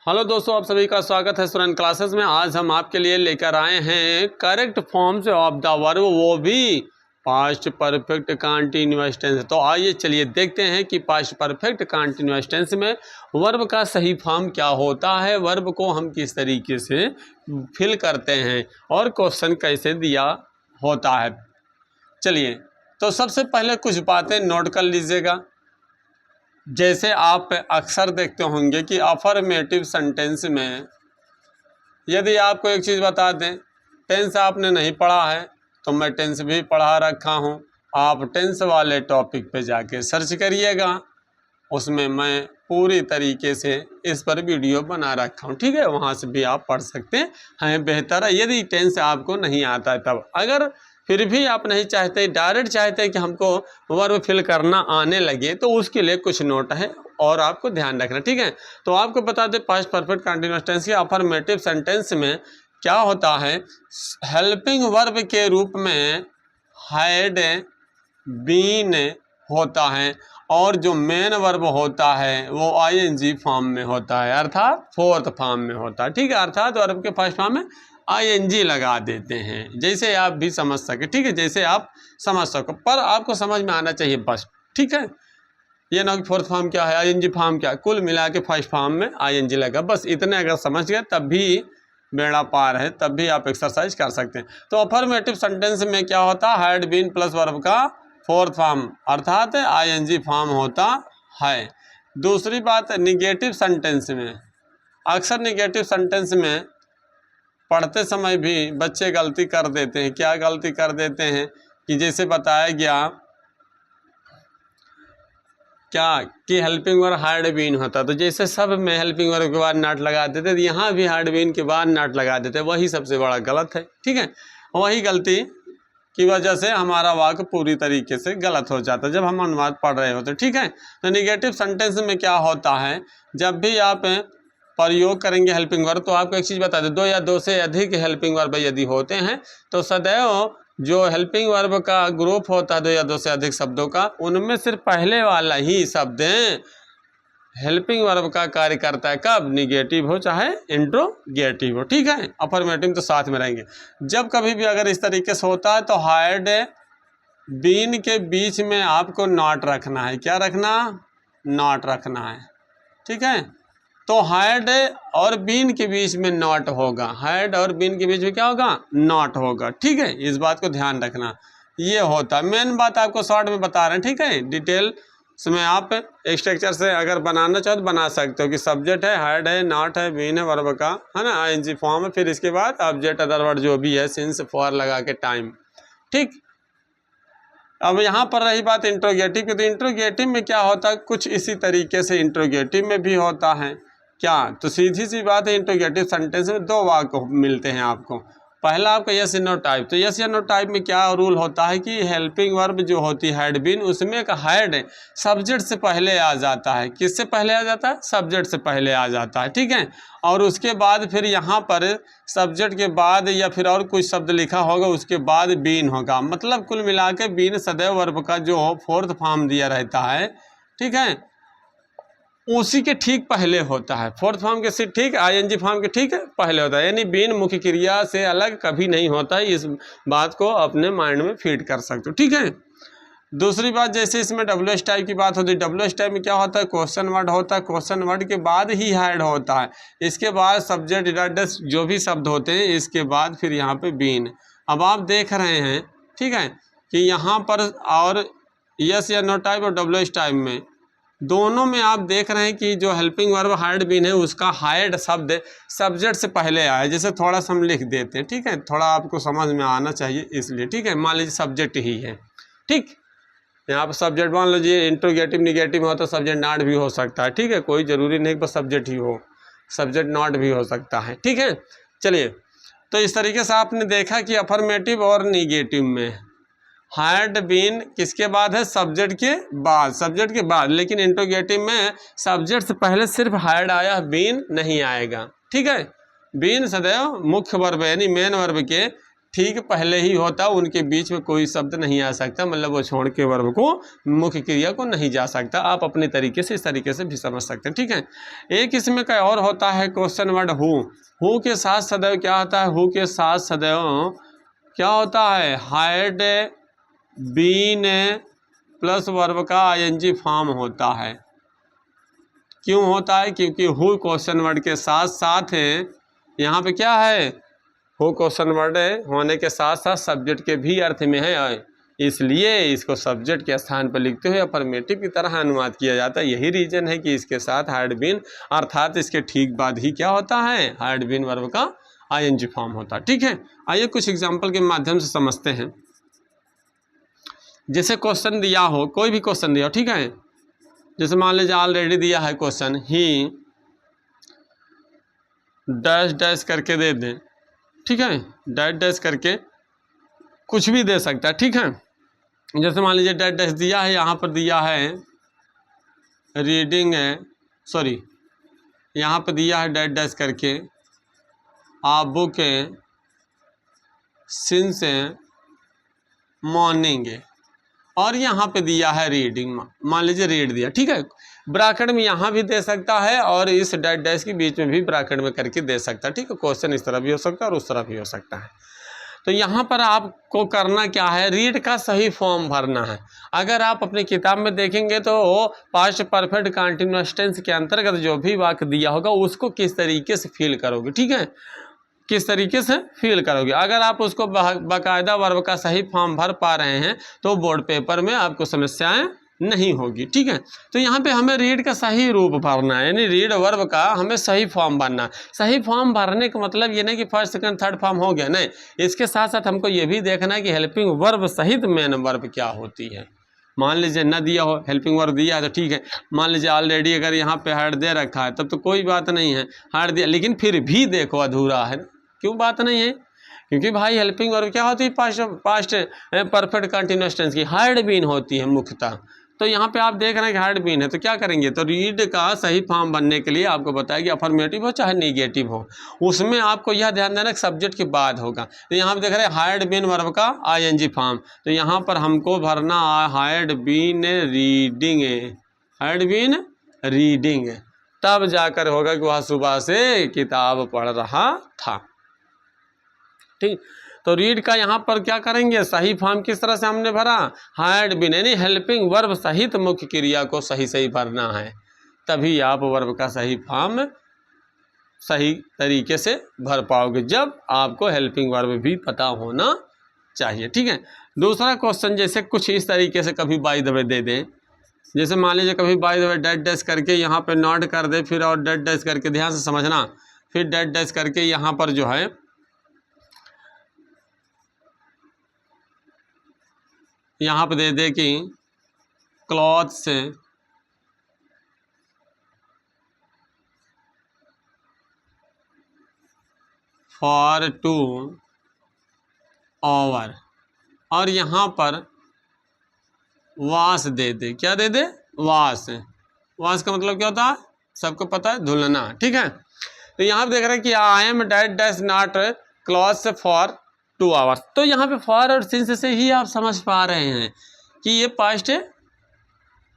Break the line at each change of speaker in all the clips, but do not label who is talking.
Hello दोस्तों, आप सभी का स्वागत है स्टूडेंट क्लासेस में। आज हम आपके लिए लेकर आए हैं correct forms of the verb, वो भी पास्ट परफेक्ट कंटीन्यूअस टेंस। तो आइए चलिए देखते हैं कि पास्ट परफेक्ट कंटीन्यूअस टेंस में वर्ब का सही फॉर्म क्या होता है, वर्ब को हम किस तरीके से फिल करते हैं और क्वेश्चन कैसे दिया होता है। चलिए, तो सबसे पहले कुछ बातें नोट कर लीजिएगा। जैसे आप अक्सर देखते होंगे कि अफर्मेटिव सेंटेंस में यदि आपको एक चीज़ बता दें, टेंस आपने नहीं पढ़ा है तो मैं टेंस भी पढ़ा रखा हूँ, आप टेंस वाले टॉपिक पे जाके सर्च करिएगा, उसमें मैं पूरी तरीके से इस पर वीडियो बना रखा हूँ। ठीक है, वहाँ से भी आप पढ़ सकते हैं। बेहतर है यदि टेंस आपको नहीं आता है तब। अगर फिर भी आप नहीं चाहते, डायरेक्ट चाहते कि हमको वर्ब फिल करना आने लगे, तो उसके लिए कुछ नोट है और आपको ध्यान रखना। ठीक है, तो आपको बता दें पास्ट परफेक्ट कंटीन्यूअस टेंस के अफर्मेटिव सेंटेंस में क्या होता है। हेल्पिंग वर्ब के रूप में हैड बीन होता है और जो मेन वर्ब होता है वो आईएनजी फॉर्म में होता है, अर्थात फोर्थ फॉर्म में होता है। ठीक है, अर्थात वर्ब के फर्स्ट फॉर्म में आईएनजी लगा देते हैं, जैसे आप भी समझ सके। ठीक है, जैसे आप समझ सको, पर आपको समझ में आना चाहिए बस। ठीक है, ये ना कि फोर्थ फॉर्म क्या है, आईएनजी फॉर्म क्या है, कुल मिला के फर्स्ट फॉर्म में आईएनजी लगा, बस इतने अगर समझ गए तब भी बेड़ा पार है, तब भी आप एक्सरसाइज कर सकते हैं। तो अफर्मेटिव सेंटेंस में क्या होता है, हैड बीन प्लस वर्ब का फोर्थ फॉर्म अर्थात आईएनजी फॉर्म होता है। दूसरी बात, निगेटिव सेंटेंस में अक्सर निगेटिव सेंटेंस में पढ़ते समय भी बच्चे गलती कर देते हैं। क्या गलती कर देते हैं कि जैसे बताया गया क्या कि हेल्पिंग वर्ब हैड बीन होता, तो जैसे सब में हेल्पिंग वर्ब के बाद नॉट लगा देते, तो यहाँ भी हैड बीन के बाद नॉट लगा देते, वही सबसे बड़ा गलत है। ठीक है, वही गलती की वजह से हमारा वाक्य पूरी तरीके से गलत हो जाता है जब हम अनुवाद पढ़ रहे होते। ठीक है, तो निगेटिव सेंटेंस में क्या होता है, जब भी आप प्रयोग करेंगे हेल्पिंग वर्ब, तो आपको एक चीज़ बता दें, दो या दो से अधिक हेल्पिंग वर्ब यदि होते हैं तो सदैव जो हेल्पिंग वर्ब का ग्रुप होता है दो या दो से अधिक शब्दों का, उनमें सिर्फ पहले वाला ही शब्द हेल्पिंग वर्ब का कार्य करता है। कब, निगेटिव हो चाहे इंट्रोगेटिव हो। ठीक है, अफर्मेटिव तो साथ में रहेंगे। जब कभी भी अगर इस तरीके से होता है तो हैड बीन के बीच में आपको नॉट रखना है। क्या रखना, नॉट रखना है। ठीक है, तो हैड और बीन के बीच में नॉट होगा, हैड और बीन के बीच में क्या होगा, नॉट होगा। ठीक है, इस बात को ध्यान रखना, ये होता है। मेन बात आपको शॉर्ट में बता रहे हैं। ठीक है, डिटेल में आप स्ट्रक्चर से अगर बनाना चाहो तो बना सकते हो कि सब्जेक्ट है, हैड है, नॉट है, बीन है, वर्ब का है ना, आईएनजी फॉर्म है, फिर इसके बाद ऑब्जेक्ट अदर वर्ड जो भी है, सिंस, फॉर लगा के टाइम। ठीक, अब यहाँ पर रही बात इंट्रोगेटिव की, तो इंट्रोगेटिव में क्या होता है, कुछ इसी तरीके से इंट्रोगेटिव में भी होता है। क्या, तो सीधी सी बात है, इंट्रोगेटिव सेंटेंस में दो वाक्य मिलते हैं आपको। पहला आपका यस या नो टाइप, तो यस या नो टाइप में क्या रूल होता है कि हेल्पिंग वर्ब जो होती है हैड बीन, उसमें एक हैड सब्जेक्ट से पहले आ जाता है। किससे पहले आ जाता है, सब्जेक्ट से पहले आ जाता है। ठीक है, और उसके बाद फिर यहाँ पर सब्जेक्ट के बाद या फिर और कुछ शब्द लिखा होगा, उसके बाद बीन होगा। मतलब कुल मिला के बीन सदैव वर्ब का जो फोर्थ फॉर्म दिया रहता है, ठीक है, उसी के ठीक पहले होता है। फोर्थ फॉर्म के से ठीक आईएनजी फॉर्म के ठीक पहले होता है, यानी बीन मुख्य क्रिया से अलग कभी नहीं होता है। इस बात को अपने माइंड में फीड कर सकते हो। ठीक है, दूसरी बात, जैसे इसमें डब्ल्यू एस टाइप की बात होती है, डब्ल्यू एस टाइप में क्या होता है, क्वेश्चन वर्ड होता है, क्वेश्चन वर्ड के बाद ही हैड होता है, इसके बाद सब्जेक्ट डिडक्ट जो भी शब्द होते हैं, इसके बाद फिर यहाँ पे बीन। अब आप देख रहे हैं, ठीक है, कि यहाँ पर और यस या नो टाइप और डब्ल्यू एस टाइप में दोनों में आप देख रहे हैं कि जो हेल्पिंग वर्ब हैड बीन है, उसका हैड शब्द सब्जेक्ट से पहले आया। जैसे थोड़ा सा हम लिख देते हैं, ठीक है, थोड़ा आपको समझ में आना चाहिए इसलिए। ठीक है, मान लीजिए सब्जेक्ट ही है, ठीक, यहाँ पर सब्जेक्ट मान लीजिए इंट्रोगेटिव निगेटिव हो तो सब्जेक्ट नॉट भी हो सकता है। ठीक है, कोई ज़रूरी नहीं बस सब्जेक्ट ही हो, सब्जेक्ट नॉट भी हो सकता है। ठीक है, चलिए, तो इस तरीके से आपने देखा कि अफर्मेटिव और निगेटिव में हैड बीन किसके बाद है, सब्जेक्ट के बाद, सब्जेक्ट के बाद, लेकिन इंट्रोगेटिव में सब्जेक्ट से पहले सिर्फ हैड आया, बीन नहीं आएगा। ठीक है, बीन सदैव मुख्य वर्ब यानी मेन वर्ब के ठीक पहले ही होता, उनके बीच में कोई शब्द नहीं आ सकता, मतलब वो छोड़ के वर्ब को मुख्य क्रिया को नहीं जा सकता। आप अपने तरीके से इस तरीके से भी समझ सकते हैं, ठीक है। एक इसमें का और होता है क्वेश्चन वर्ड हु के साथ सदैव क्या होता है, हु के साथ सदैव क्या होता है, हैड बीन प्लस वर्ब का आईएनजी फॉर्म होता है। क्यों होता है, क्योंकि हु क्वेश्चन वर्ड के साथ साथ यहाँ पे क्या है, हु क्वेश्चन वर्ड होने के साथ साथ सब्जेक्ट के भी अर्थ में है, इसलिए इसको सब्जेक्ट के स्थान पर लिखते हुए अफर्मेटिव की तरह अनुवाद किया जाता है। यही रीजन है कि इसके साथ हैड बीन अर्थात इसके ठीक बाद ही क्या होता है, हैड बीन वर्ब का आईएनजी फॉर्म होता है, ठीक है। आइए कुछ एग्जाम्पल के माध्यम से समझते हैं। जैसे क्वेश्चन दिया हो, कोई भी क्वेश्चन दिया हो, ठीक है। जैसे मान लीजिए ऑलरेडी दिया है क्वेश्चन, ही डैश डैश करके दे दें, ठीक है, डैश डैश करके कुछ भी दे सकता है, ठीक है। जैसे मान लीजिए डैश डैश दिया है, यहाँ पर दिया है रीडिंग है, सॉरी यहाँ पर दिया है डैश डैश करके आ बुक सिंस मॉर्निंग, और यहाँ पे दिया है रीडिंग, मान लीजिए रीड दिया, ठीक है। ब्रैकेट में यहाँ भी दे सकता है और इस डैश डैश के बीच में भी ब्रैकेट में करके दे सकता है, ठीक है। क्वेश्चन इस तरह भी हो सकता है और उस तरह भी हो सकता है। तो यहाँ पर आपको करना क्या है, रीड का सही फॉर्म भरना है। अगर आप अपनी किताब में देखेंगे तो पास्ट परफेक्ट कंटीन्यूअस टेंस के अंतर्गत जो भी वाक्य दिया होगा उसको किस तरीके से फील करोगे, ठीक है, किस तरीके से फील करोगे। अगर आप उसको बाकायदा वर्ब का सही फॉर्म भर पा रहे हैं तो बोर्ड पेपर में आपको समस्याएं नहीं होगी, ठीक है। तो यहाँ पे हमें रीड का सही रूप भरना है, यानी रीड वर्ब का हमें सही फॉर्म भरना है। सही फॉर्म भरने का मतलब ये नहीं कि फर्स्ट सेकंड थर्ड फॉर्म हो गया, नहीं, इसके साथ साथ हमको ये भी देखना है कि हेल्पिंग वर्ब सहित मेन वर्ब क्या होती है। मान लीजिए न दिया हो, हेल्पिंग वर्ब दिया है तो ठीक है। मान लीजिए ऑलरेडी अगर यहाँ पे हैड दे रखा है तब तो कोई बात नहीं है, हैड दिया, लेकिन फिर भी देखो अधूरा है, क्यों बात नहीं है, क्योंकि भाई हेल्पिंग वर्ब क्या होती है, पास्ट परफेक्ट कंटीन्यूअस टेंस की हैड बीन होती है मुख्यतः। तो यहाँ पे आप देख रहे हैं कि हैड बीन है, तो क्या करेंगे, तो रीड का सही फॉर्म बनने के लिए आपको बताया कि अफर्मेटिव हो चाहे नेगेटिव हो, उसमें आपको यह ध्यान देना कि सब्जेक्ट के बाद होगा। तो यहाँ पे देख रहे हैं हैड बीन वर्ब का आईएनजी फॉर्म, तो यहाँ पर हमको भरना had been reading, had been reading, तब जाकर होगा कि वह सुबह से किताब पढ़ रहा था, ठीक। तो रीड का यहाँ पर क्या करेंगे, सही फॉर्म किस तरह से हमने भरा, हैड बीन, यानी हेल्पिंग वर्ब सहित मुख्य क्रिया को सही सही भरना है, तभी आप वर्ब का सही फॉर्म सही तरीके से भर पाओगे, जब आपको हेल्पिंग वर्ब भी पता होना चाहिए, ठीक है। दूसरा क्वेश्चन जैसे कुछ इस तरीके से कभी बाय द वे दे दें, जैसे मान लीजिए कभी by the way dash dash करके यहाँ पे नॉट कर दे, फिर और डैश डैश करके, ध्यान से समझना, फिर डैश डैश करके यहाँ पर जो है यहाँ पे दे दे कि क्लॉथ्स फॉर 2 आवर, और यहाँ पर वॉश दे दे, क्या दे दे, वॉश, वॉश का मतलब क्या होता है, सबको पता है, धुलना, ठीक है। तो यहाँ पे देख रहे हैं कि I am dash dash not clothes for 2 hours, तो यहाँ पे फॉर और सिंस से ही आप समझ पा रहे हैं कि ये पास्ट है,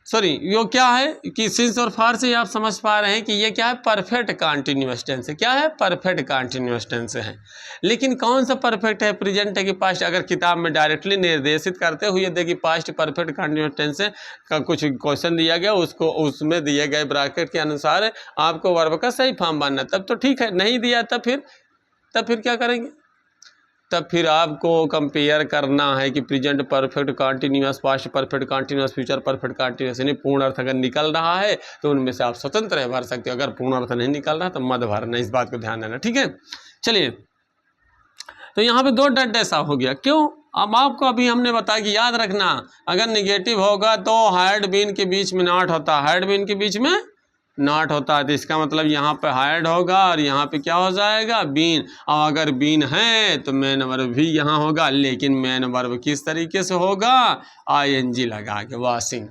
सॉरी यो क्या है कि सिंस और फॉर से आप समझ पा रहे हैं कि ये क्या है, परफेक्ट कंटिन्यूअस टेंस है, क्या है, परफेक्ट कंटिन्यूअस टेंस है। लेकिन कौन सा परफेक्ट है, प्रेजेंट है कि पास्ट। अगर किताब में डायरेक्टली निर्देशित करते हुए देखिए पास्ट परफेक्ट कंटिन्यूअस टेंस का कुछ क्वेश्चन दिया गया, उसको उसमें दिए गए ब्रैकेट के अनुसार आपको वर्ब का सही फॉर्म बनना, तब तो ठीक है, नहीं दिया तब फिर क्या करेंगे, तब फिर आपको कंपेयर करना है कि present perfect continuous, past perfect continuous, future perfect continuous, यानी पूर्ण अर्थ अगर निकल रहा है तो उनमें से आप स्वतंत्र भर सकते हो, अगर पूर्ण अर्थ नहीं निकल रहा तो मत भरना, इस बात को ध्यान देना, ठीक है। चलिए, तो यहाँ पे 2 डैश डैश हो गया, क्यों, अब आपको अभी हमने बताया कि याद रखना अगर निगेटिव होगा तो हैड बीन के बीच में नॉट होता, हैड बीन के बीच में नॉट होता है, तो इसका मतलब यहाँ पे हैड होगा और यहाँ पे क्या हो जाएगा, बीन। और अगर बीन है तो मेन वर्ब भी यहाँ होगा, लेकिन मेन वर्ब किस तरीके से होगा, आईएनजी लगा के, वॉशिंग,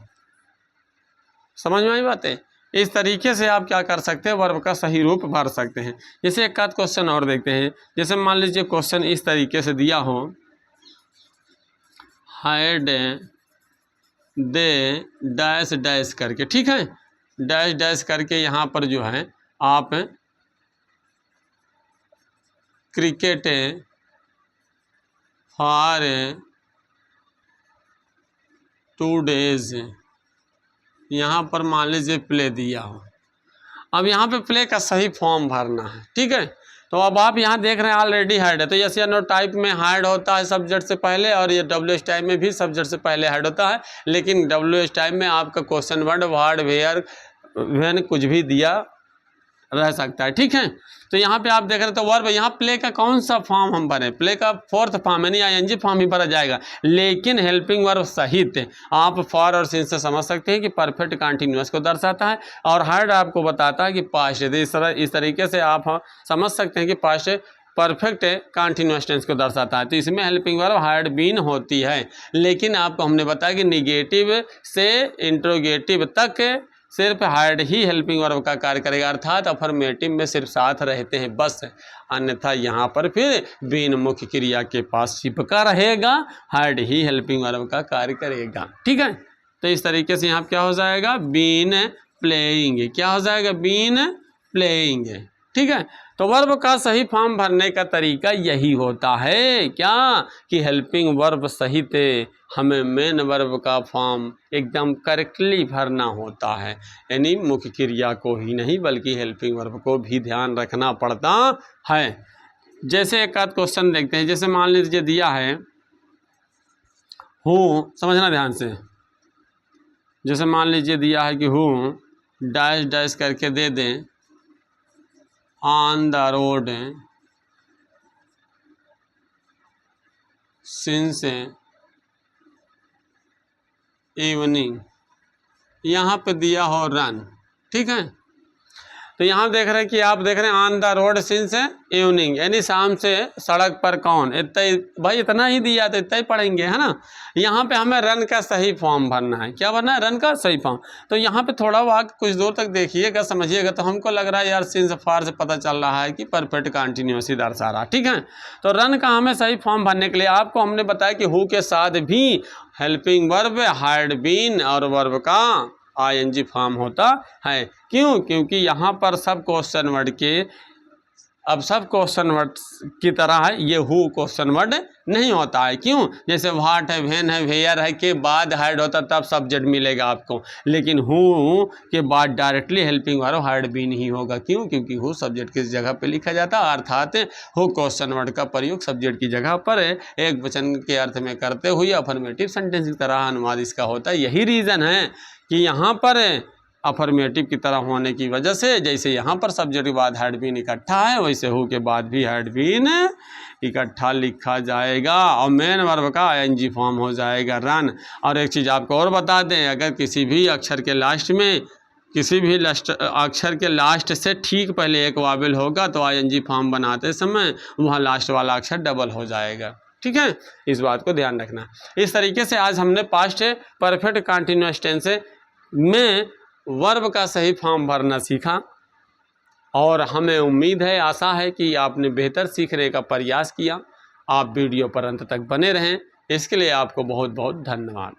समझ में आई बातें, इस तरीके से आप क्या कर सकते हैं, वर्ब का सही रूप भर सकते हैं। जैसे एक आध क्वेश्चन और देखते हैं। जैसे मान लीजिए क्वेश्चन इस तरीके से दिया हो, हैड दे डैश डैश करके, ठीक है, डैश डैश करके यहाँ पर जो है आप क्रिकेट फॉर 2 डेज, यहाँ पर मान लीजिए प्ले दिया हो। अब यहाँ पे प्ले का सही फॉर्म भरना है, ठीक है। तो अब आप यहाँ देख रहे हैं ऑलरेडी हैड है, तो यस या नो टाइप में हैड होता है सब्जेक्ट से पहले, और ये WH टाइप में भी सब्जेक्ट से पहले हैड होता है। लेकिन WH टाइप में आपका question word what where when कुछ भी दिया रह सकता है, ठीक है। तो यहाँ पे आप देख रहे हैं, तो वर्ब यहाँ प्ले का कौन सा फॉर्म हम भरें, प्ले का फोर्थ फॉर्म यानी ING फॉर्म ही भरा जाएगा। लेकिन हेल्पिंग वर्ब सहित आप फॉर और सिंस से समझ सकते हैं कि परफेक्ट कंटिन्यूअस को दर्शाता है, और हैड आपको बताता है कि पास्ट। इस तरीके से आप समझ सकते हैं कि पास्ट परफेक्ट कंटिन्यूअस टेंस को दर्शाता है। तो इसमें हेल्पिंग वर्ब हैड बीन होती है। लेकिन आपको हमने बताया कि निगेटिव से इंट्रोगेटिव तक सिर्फ हैड ही हेल्पिंग वर्ब का कार्य करेगा, अर्थात अफर्मेटिव में सिर्फ साथ रहते हैं बस, अन्यथा यहाँ पर फिर बीन मुख्य क्रिया के पास चिपका रहेगा, हैड ही हेल्पिंग वर्ब का कार्य करेगा, ठीक है। तो इस तरीके से यहाँ क्या हो जाएगा, बीन प्लेइंग, क्या हो जाएगा, बीन प्लेइंग, ठीक है। तो वर्ब का सही फॉर्म भरने का तरीका यही होता है, क्या कि हेल्पिंग वर्ब सहित हमें मेन वर्ब का फॉर्म एकदम करेक्टली भरना होता है, यानी मुख्य क्रिया को ही नहीं बल्कि हेल्पिंग वर्ब को भी ध्यान रखना पड़ता है। जैसे एक आध क्वेश्चन देखते हैं। जैसे मान लीजिए दिया है हूँ, समझना ध्यान से। जैसे मान लीजिए दिया है कि हूँ डैश डैश करके दे दें on the road since evening, यहाँ पे दिया हो रन, ठीक है। तो यहाँ देख रहे हैं कि आप देख रहे हैं on the road since evening, यानी शाम से सड़क पर कौन, इतना भाई इतना ही दिया तो इतना ही पढ़ेंगे, है ना। यहाँ पे हमें रन का सही फॉर्म भरना है, क्या भरना है, रन का सही फॉर्म। तो यहाँ पे थोड़ा वाक कुछ दूर तक देखिएगा, समझिएगा, तो हमको लग रहा है यार सिंस फार से पता चल रहा है कि परफेक्ट कंटिन्यूअस दर्शा रहा, ठीक है। तो रन का हमें सही फॉर्म भरने के लिए आपको हमने बताया कि हु के साथ भी हेल्पिंग वर्ब हैड बीन और वर्ब का ING फॉर्म होता है। क्यों, क्योंकि यहाँ पर सब क्वेश्चन वर्ड के, अब सब क्वेश्चन वर्ड की तरह है, ये हु क्वेश्चन वर्ड नहीं होता है। क्यों, जैसे व्हाट है, व्हेन है, वेयर है के बाद हैड होता तब सब्जेक्ट मिलेगा आपको, लेकिन हु के बाद directly helping verb had been ही होगा। क्यों, क्योंकि हु सब्जेक्ट की जगह पे लिखा जाता है, अर्थात हु क्वेश्चन वर्ड का प्रयोग सब्जेक्ट की जगह पर एक वचन के अर्थ में करते हुए अफर्मेटिव सेंटेंस की तरह अनुवाद इसका होता है। यही रीज़न है कि यहाँ पर अफर्मेटिव की तरह होने की वजह से, जैसे यहाँ पर सब्जेक्ट के बाद हैड बीन इकट्ठा है, वैसे हु के बाद भी हैड बीन इकट्ठा लिखा जाएगा, और मेन वर्ब का ING फॉर्म हो जाएगा रन। और एक चीज़ आपको और बता दें, अगर किसी भी अक्षर के लास्ट में, किसी भी अक्षर के लास्ट से ठीक पहले एक वावेल होगा तो ING फॉर्म बनाते समय वहाँ लास्ट वाला अक्षर डबल हो जाएगा, ठीक है। इस बात को ध्यान रखना। इस तरीके से आज हमने पास्ट परफेक्ट कंटिन्यूअस टेंस में वर्ब का सही फॉर्म भरना सीखा, और हमें उम्मीद है, आशा है कि आपने बेहतर सीखने का प्रयास किया। आप वीडियो पर अंत तक बने रहें, इसके लिए आपको बहुत बहुत धन्यवाद।